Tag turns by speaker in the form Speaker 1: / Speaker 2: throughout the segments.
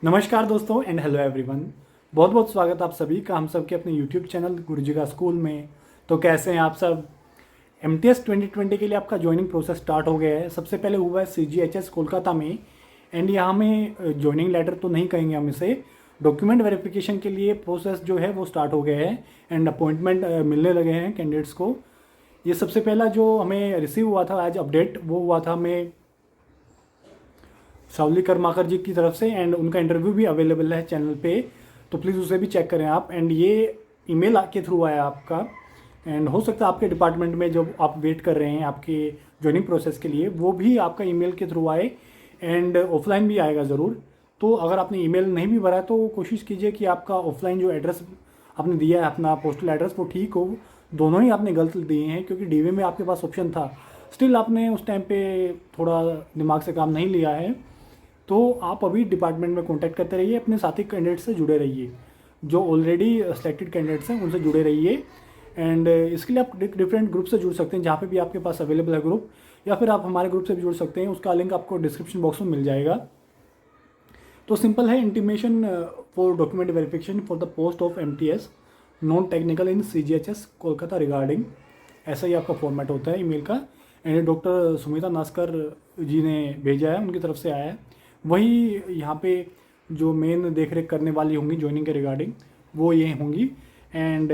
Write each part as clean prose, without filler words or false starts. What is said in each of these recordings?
Speaker 1: नमस्कार दोस्तों and hello everyone. बहुत बहुत स्वागत आप सभी का हम सबके अपने यूट्यूब चैनल गुरुजी का स्कूल में। तो कैसे हैं आप सब। MTS 2020 के लिए आपका ज्वाइनिंग प्रोसेस स्टार्ट हो गया है। सबसे पहले हुआ है CGHS कोलकाता में। एंड यहाँ में ज्वाइनिंग लेटर तो नहीं कहेंगे हम इसे, डॉक्यूमेंट वेरिफिकेशन के लिए प्रोसेस जो है वो स्टार्ट हो गया है। एंड अपॉइंटमेंट मिलने लगे हैं कैंडिडेट्स को। ये सबसे पहला जो हमें रिसीव हुआ था आज अपडेट, वो हुआ था हमें सावली कर्माकर जी की तरफ से। एंड उनका इंटरव्यू भी अवेलेबल है चैनल पे, तो प्लीज़ उसे भी चेक करें आप। एंड ये ईमेल के थ्रू आया आपका। एंड हो सकता है आपके डिपार्टमेंट में जो आप वेट कर रहे हैं आपके ज्वाइनिंग प्रोसेस के लिए, वो भी आपका ईमेल के थ्रू आए। एंड ऑफलाइन भी आएगा ज़रूर। तो अगर आपने ईमेल नहीं भी भरा है तो कोशिश कीजिए कि आपका ऑफलाइन जो एड्रेस आपने दिया है, अपना पोस्टल एड्रेस, वो ठीक हो। दोनों ही आपने गलत दिए हैं, क्योंकि डीवे में आपके पास ऑप्शन था। स्टिल आपने उस टाइम पे थोड़ा दिमाग से काम नहीं लिया है। तो आप अभी डिपार्टमेंट में कांटेक्ट करते रहिए, अपने साथी कैंडिडेट से जुड़े रहिए, जो ऑलरेडी सेलेक्टेड कैंडिडेट्स हैं उनसे जुड़े रहिए। एंड इसके लिए आप डिफरेंट ग्रुप से जुड़ सकते हैं, जहाँ पे भी आपके पास अवेलेबल है ग्रुप, या फिर आप हमारे ग्रुप से भी जुड़ सकते हैं। उसका लिंक आपको डिस्क्रिप्शन बॉक्स में मिल जाएगा। तो सिंपल है, intimation for document verification for the post of MTS non technical in CGHS Kolkata regarding, ऐसा ही आपका फॉर्मेट होता है ईमेल का। एंड डॉक्टर सुमिता नास्कर जी ने भेजा है, उनकी तरफ से आया है। वही यहाँ पे जो मेन देख रेख करने वाली होंगी ज्वाइनिंग के रिगार्डिंग, वो ये होंगी। एंड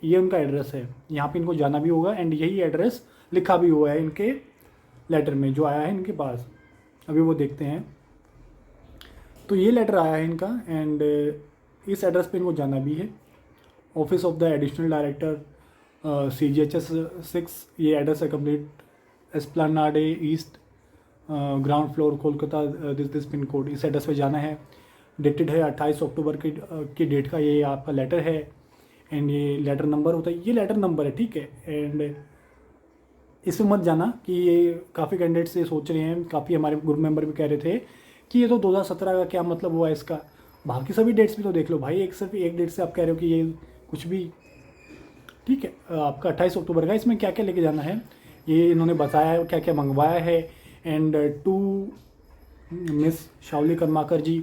Speaker 1: ये उनका एड्रेस है, यहाँ पे इनको जाना भी होगा। एंड यही एड्रेस लिखा भी हुआ है इनके लेटर में जो आया है इनके पास। अभी वो देखते हैं। तो ये लेटर आया है इनका। एंड इस एड्रेस पे इनको जाना भी है। Office of the additional director CGHS 6, ये एड्रेस है complete Esplanade East, ground floor Kolkata, this pin code. इस एड्रेस पे जाना है। डेटेड है 28 अक्टूबर की डेट का ये आपका लेटर है। एंड ये लेटर नंबर होता है, ये लेटर नंबर है, ठीक है। एंड इसमें मत जाना कि ये काफ़ी कैंडिडेट्स ये सोच रहे हैं, काफ़ी हमारे ग्रुप मेंबर भी कह रहे थे कि ये तो 2017 का क्या मतलब हुआ इसका। बाकी सभी डेट्स भी तो देख लो भाई, एक सिर्फ एक डेट से आप कह रहे हो कि ये कुछ भी, ठीक है। आपका 28 अक्टूबर का, इसमें क्या क्या लेके जाना है ये इन्होंने बताया है, क्या क्या मंगवाया है। And to Miss Shawli Karmakar ji,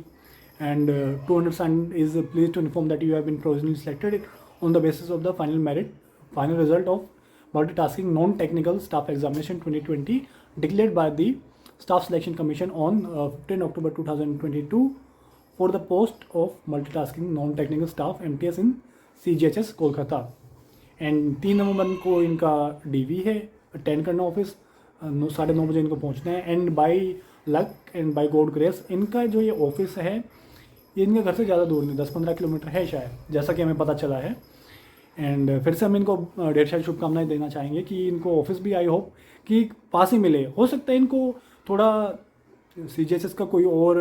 Speaker 1: and to understand is please to inform that you have been provisionally selected on the basis of the final merit final result of multitasking non-technical staff examination 2020 declared by the staff selection commission on 15 October 2022 for the post of multitasking non-technical staff MTS in CGHS Kolkata. And 3 नवंबर को इनका DV है, attend करना office, 9:30 बजे इनको पहुंचना है। And by luck and by God grace इनका जो ये ऑफिस है, ये इनके घर से ज़्यादा दूर नहीं, 10-15 किलोमीटर है शायद, जैसा कि हमें पता चला है। एंड फिर से हम इनको ढेर सारी शुभकामनाएं देना चाहेंगे कि इनको ऑफिस भी आई होप कि पास ही मिले। हो सकता है इनको थोड़ा CGHS का कोई और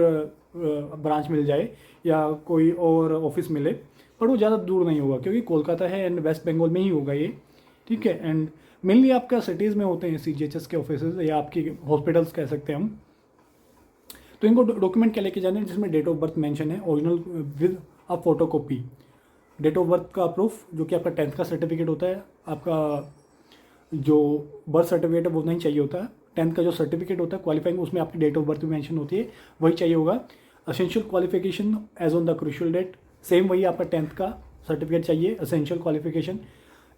Speaker 1: ब्रांच मिल जाए या कोई और ऑफिस मिले, पर वो ज़्यादा दूर नहीं होगा, क्योंकि कोलकाता है एंड वेस्ट बंगाल में ही होगा ये, ठीक है। एंड मेनली आपका सिटीज़ में होते हैं CGHS के ऑफिस, या आपकी हॉस्पिटल्स कह सकते हैं हम। तो इनको डॉक्यूमेंट क्या लेके जाने हैं, जिसमें डेट ऑफ बर्थ मेंशन है original with a photo copy, date of birth का प्रूफ, जो कि आपका 10th का सर्टिफिकेट होता है। आपका जो बर्थ सर्टिफिकेट है वो नहीं चाहिए होता है, 10th का जो सर्टिफिकेट होता है क्वालिफाइंग, उसमें आपकी डेट ऑफ बर्थ भी मेंशन होती है, वही चाहिए होगा। Essential qualification age on the crucial date, same वही आपका 10th का सर्टिफिकेट चाहिए, essential qualification.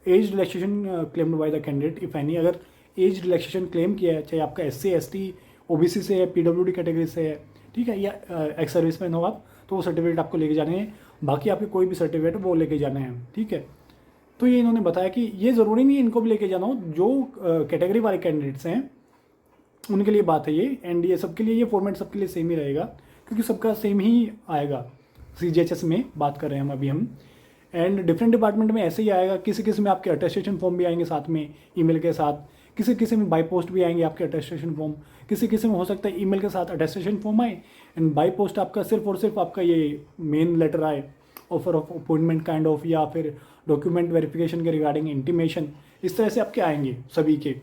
Speaker 1: Age relaxation claimed by the candidate if any, अगर एज रिलैक्सेशन क्लेम किया है, चाहे आपका SC ST OBC से है, PWD कैटेगरी से है, ठीक है, या एक्स सर्विसमैन हो आप, तो वो सर्टिफिकेट आपको लेके जाने हैं। बाकी आपके कोई भी सर्टिफिकेट वो लेके जाने हैं, ठीक है। तो ये इन्होंने बताया कि ये ज़रूरी नहीं है इनको भी लेके जाना हो, जो कैटेगरी वाले कैंडिडेट्स हैं उनके लिए बात है ये। एंड ये सबके लिए, ये फॉर्मेट सबके लिए सेम ही रहेगा, क्योंकि सबका सेम ही आएगा। CGHS में बात कर रहे हैं हम। एंड डिफरेंट डिपार्टमेंट में ऐसे ही आएगा, किसी किसी में आपके अटेस्टेशन फॉर्म भी आएंगे साथ में ईमेल के साथ, किसी किसी में बाई पोस्ट भी आएंगे आपके अटेस्टेशन फॉर्म, किसी किसी में हो सकता है ईमेल के साथ अटेस्टेशन फॉर्म आए, एंड बाई पोस्ट आपका सिर्फ और सिर्फ आपका ये मेन लेटर आए, offer of appointment kind of, या फिर डॉक्यूमेंट वेरिफिकेशन के रिगार्डिंग इंटीमेशन, इस तरह से आपके आएंगे सभी के।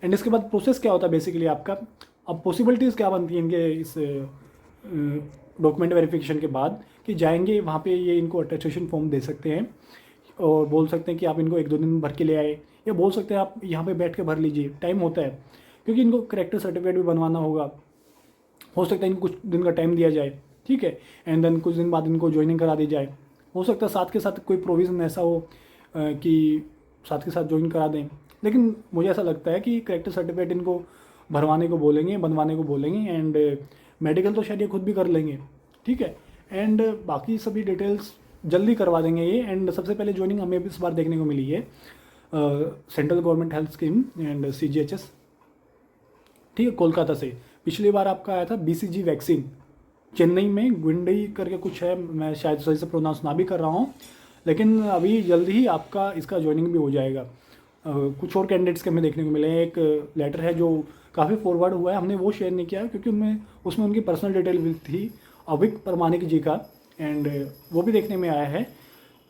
Speaker 1: एंड इसके बाद प्रोसेस क्या होता है बेसिकली आपका, अब पॉसिबिलिटीज़ क्या बनती हैं इनके इस डॉक्यूमेंट वेरिफिकेशन के बाद, कि जाएंगे वहाँ पे ये इनको अटेस्टेशन फॉर्म दे सकते हैं, और बोल सकते हैं कि आप इनको 1-2 दिन भर के ले आए, या बोल सकते हैं आप यहाँ पे बैठ के भर लीजिए, टाइम होता है, क्योंकि इनको करेक्टर सर्टिफिकेट भी बनवाना होगा। हो सकता है इनको कुछ दिन का टाइम दिया जाए, ठीक है। एंड देन कुछ दिन बाद इनको ज्वाइनिंग करा दी जाए। हो सकता है साथ के साथ कोई प्रोविज़न ऐसा हो कि साथ के साथ ज्वाइन करा दें, लेकिन मुझे ऐसा लगता है कि करेक्टर सर्टिफिकेट इनको भरवाने को बोलेंगे, बनवाने को बोलेंगे, एंड मेडिकल तो शायद ये खुद भी कर लेंगे, ठीक है। एंड बाकी सभी डिटेल्स जल्दी करवा देंगे ये। एंड सबसे पहले ज्वाइनिंग हमें इस बार देखने को मिली है central government health scheme and CGHS, ठीक है, कोलकाता से। पिछली बार आपका आया था BCG वैक्सीन, चेन्नई में गुंडई करके कुछ है, मैं शायद सही से प्रोनाउंस ना भी कर रहा हूँ, लेकिन अभी जल्दी ही आपका इसका ज्वाइनिंग भी हो जाएगा। कुछ और कैंडिडेट्स के हमें देखने को मिले हैं। एक लेटर है जो काफ़ी फॉरवर्ड हुआ है, हमने वो शेयर नहीं किया क्योंकि उसमें उनकी पर्सनल डिटेल थी, अविक परमानिक जी का, एंड वो भी देखने में आया है।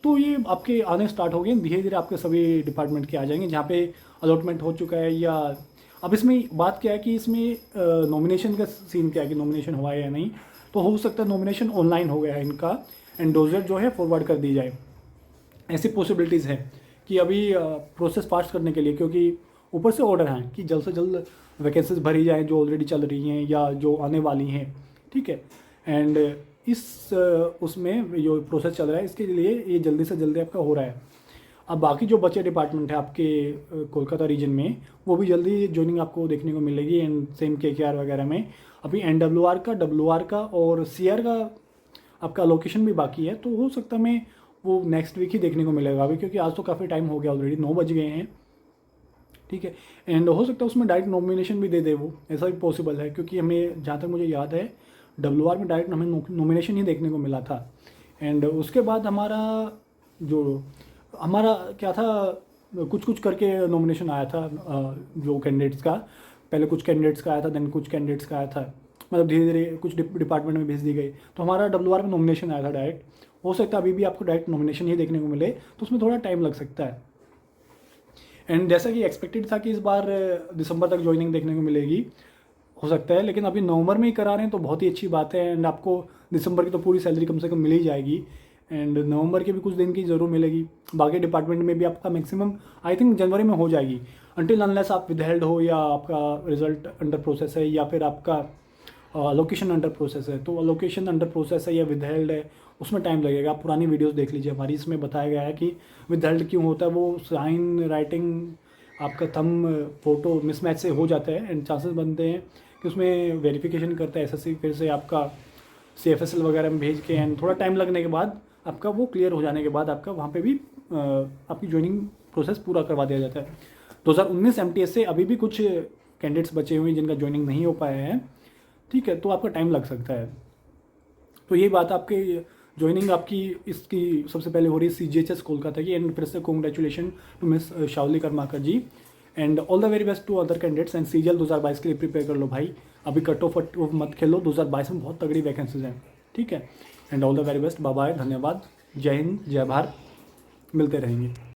Speaker 1: तो ये आपके आने स्टार्ट हो गए, धीरे धीरे आपके सभी डिपार्टमेंट के आ जाएंगे जहाँ पे अलॉटमेंट हो चुका है। या अब इसमें बात क्या है कि इसमें नॉमिनेशन का सीन क्या है कि नॉमिनेशन हुआ है या नहीं, तो हो सकता है नॉमिनेशन ऑनलाइन हो गया है इनका, एंड डोजर जो है फॉरवर्ड कर दी जाए। ऐसी पॉसिबिलिटीज़ है कि अभी प्रोसेस फास्ट करने के लिए, क्योंकि ऊपर से ऑर्डर हैं कि जल्द से जल्द वैकेंसीज भरी जाएँ जो ऑलरेडी चल रही हैं या जो आने वाली हैं, ठीक है। एंड इस उसमें जो प्रोसेस चल रहा है इसके लिए ये जल्दी से जल्दी आपका हो रहा है। अब बाकी जो बचे डिपार्टमेंट है आपके कोलकाता रीजन में, वो भी जल्दी ज्वाइनिंग आपको देखने को मिलेगी। एंड सेम KKR वगैरह में अभी NWR का, WR का और CR का आपका लोकेशन भी बाकी है, तो हो सकता है मैं वो नेक्स्ट वीक ही देखने को मिलेगा अभी, क्योंकि आज तो काफ़ी टाइम हो गया, ऑलरेडी 9 बज गए हैं, ठीक है। एंड हो सकता है उसमें डायरेक्ट नॉमिनेशन भी दे दे वो, ऐसा भी पॉसिबल है, क्योंकि हमें जहाँ तक मुझे याद है WR में डायरेक्ट हमें नॉमिनेशन ही देखने को मिला था। एंड उसके बाद हमारा क्या था, कुछ कुछ करके नॉमिनेशन आया था जो कैंडिडेट्स का, पहले कुछ कैंडिडेट्स का आया था, देन कुछ कैंडिडेट्स का आया था, मतलब धीरे धीरे कुछ डिपार्टमेंट में भेज दी गई, तो हमारा WR में नॉमिनेशन आया था डायरेक्ट। हो सकता है अभी भी आपको डायरेक्ट नॉमिनेशन ही देखने को मिले, तो उसमें थोड़ा टाइम लग सकता है। एंड जैसा कि एक्सपेक्टेड था कि इस बार दिसंबर तक ज्वाइनिंग देखने को मिलेगी, हो सकता है, लेकिन अभी नवंबर में ही करा रहे हैं तो बहुत ही अच्छी बात है। एंड आपको दिसंबर की तो पूरी सैलरी कम से कम मिल ही जाएगी, एंड नवंबर के भी कुछ दिन की ज़रूर मिलेगी। बाकी डिपार्टमेंट में भी आपका मैक्सिमम आई थिंक जनवरी में हो जाएगी, अनटिल अनलेस आप विदहेल्ड हो या आपका रिजल्ट अंडर प्रोसेस है या फिर आपका अलोकेशन अंडर प्रोसेस है। तो अलोकेशन अंडर प्रोसेस है या विदहेल्ड है, उसमें टाइम लगेगा। आप पुरानी वीडियोस देख लीजिए हमारी, इसमें बताया गया है कि विदहेल्ड क्यों होता है। वो साइन राइटिंग आपका थंब फोटो मिसमैच से हो जाता है, एंड चांसेस बनते हैं कि उसमें वेरिफिकेशन करता है SSC, फिर से आपका CFSL वगैरह में भेज के, एंड थोड़ा टाइम लगने के बाद आपका वो क्लियर हो जाने के बाद आपका वहाँ पे भी आपकी ज्वाइनिंग प्रोसेस पूरा करवा दिया जाता है। 2019 MTS से अभी भी कुछ कैंडिडेट्स बचे हुए हैं जिनका ज्वाइनिंग नहीं हो पाया है, ठीक है, तो आपका टाइम लग सकता है। तो ये बात आपके ज्वाइनिंग आपकी इसकी सबसे पहले हो रही है CGHS कोलकाता की, एंड फिर से congratulation to Miss Shawli Karmakar ji, and all the very best to other candidates. And CGL 2022 के लिए प्रिपेयर कर लो भाई, अभी कट ऑफ मत खेलो, 2022 में बहुत तगड़ी वैकेंसीज हैं, ठीक है। And all the very best, bye bye, धन्यवाद, जय हिंद, जय भारत, मिलते रहेंगे।